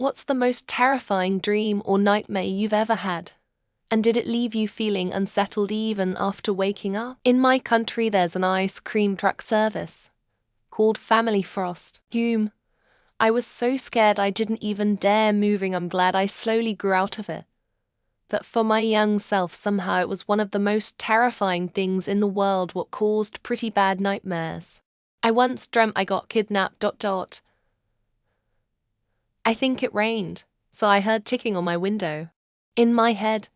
What's the most terrifying dream or nightmare you've ever had? And did it leave you feeling unsettled even after waking up? In my country, there's an ice cream truck service called Family Frost. I was so scared I didn't even dare moving. I'm glad I slowly grew out of it. But for my young self, somehow it was one of the most terrifying things in the world, what caused pretty bad nightmares. I once dreamt I got kidnapped. I think it rained, so I heard ticking on my window. In my head,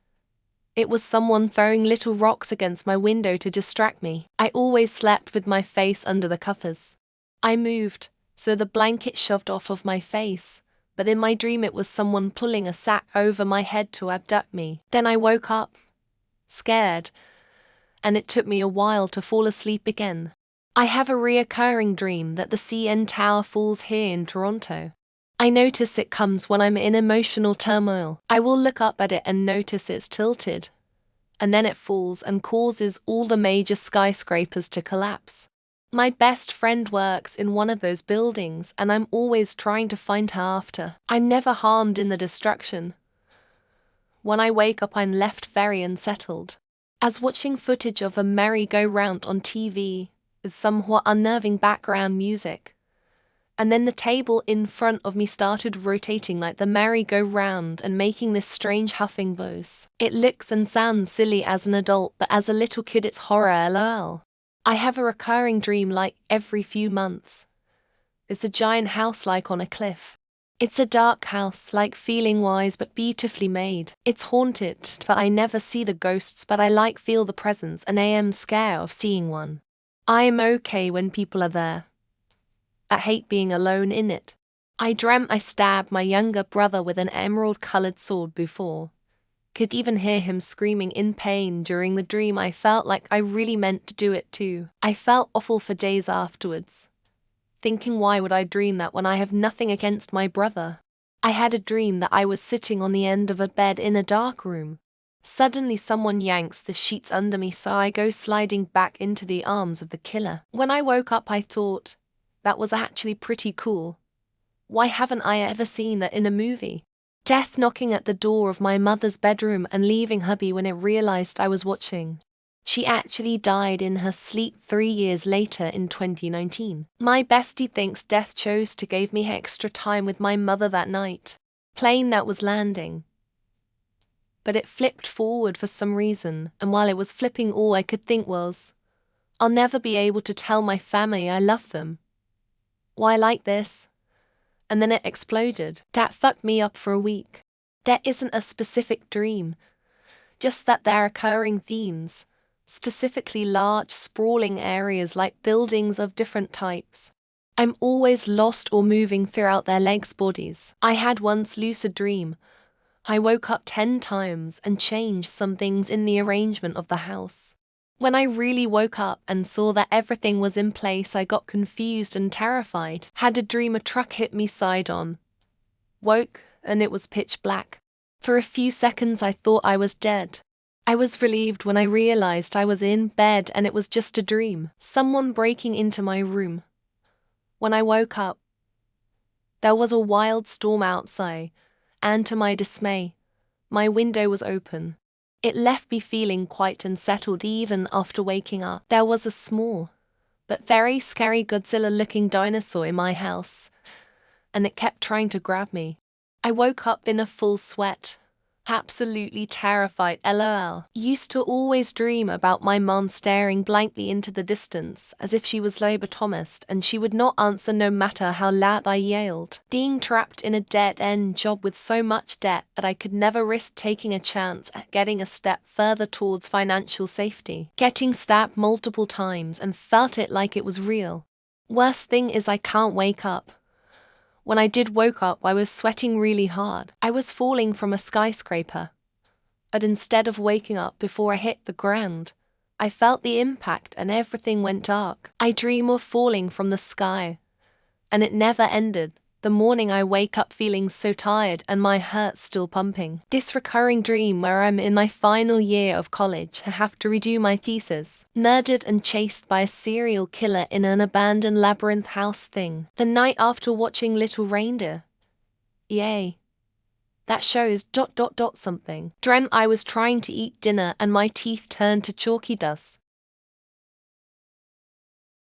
it was someone throwing little rocks against my window to distract me. I always slept with my face under the covers. I moved, so the blanket shoved off of my face, but in my dream it was someone pulling a sack over my head to abduct me. Then I woke up, scared, and it took me a while to fall asleep again. I have a reoccurring dream that the CN Tower falls here in Toronto. I notice it comes when I'm in emotional turmoil. I will look up at it and notice it's tilted, and then it falls and causes all the major skyscrapers to collapse. My best friend works in one of those buildings, and I'm always trying to find her after. I'm never harmed in the destruction. When I wake up, I'm left very unsettled, as watching footage of a merry-go-round on TV with somewhat unnerving background music. And then the table in front of me started rotating like the merry-go-round and making this strange huffing voice. It looks and sounds silly as an adult, but as a little kid it's horror, lol. I have a recurring dream like every few months. It's a giant house like on a cliff. It's a dark house, like feeling-wise but beautifully made. It's haunted, but I never see the ghosts, but I like feel the presence and I am scared of seeing one. I am okay when people are there. I hate being alone in it. I dreamt I stabbed my younger brother with an emerald-colored sword before. Could even hear him screaming in pain during the dream. I felt like I really meant to do it too. I felt awful for days afterwards, thinking why would I dream that when I have nothing against my brother. I had a dream that I was sitting on the end of a bed in a dark room. Suddenly someone yanks the sheets under me, so I go sliding back into the arms of the killer. When I woke up I thought, that was actually pretty cool. Why haven't I ever seen that in a movie? Death knocking at the door of my mother's bedroom and leaving hubby when it realized I was watching. She actually died in her sleep 3 years later in 2019. My bestie thinks death chose to give me extra time with my mother that night. Plane that was landing. But it flipped forward for some reason, and while it was flipping all I could think was, I'll never be able to tell my family I love them. Why like this? And then it exploded. That fucked me up for a week. There isn't a specific dream, just that there are recurring themes, specifically large, sprawling areas like buildings of different types. I'm always lost or moving throughout their legs' bodies. I had once lucid dream. I woke up 10 times and changed some things in the arrangement of the house. When I really woke up and saw that everything was in place, I got confused and terrified. Had a dream a truck hit me side on. Woke, and it was pitch black. For a few seconds I thought I was dead. I was relieved when I realized I was in bed and it was just a dream. Someone breaking into my room. When I woke up, there was a wild storm outside, and to my dismay, my window was open. It left me feeling quite unsettled even after waking up. There was a small, but very scary Godzilla-looking dinosaur in my house, and it kept trying to grab me. I woke up in a full sweat, absolutely terrified, lol. Used to always dream about my mom staring blankly into the distance as if she was lobotomized and she would not answer no matter how loud I yelled. Being trapped in a dead-end job with so much debt that I could never risk taking a chance at getting a step further towards financial safety. Getting stabbed multiple times and felt it like it was real. Worst thing is I can't wake up. When I did woke up, I was sweating really hard. I was falling from a skyscraper. But instead of waking up before I hit the ground, I felt the impact and everything went dark. I dream of falling from the sky, and it never ended. The morning I wake up feeling so tired and my heart's still pumping. This recurring dream where I'm in my final year of college, I have to redo my thesis. Murdered and chased by a serial killer in an abandoned labyrinth house thing. The night after watching Little Reindeer. Yay. That shows ... something. Dren, I was trying to eat dinner and my teeth turned to chalky dust.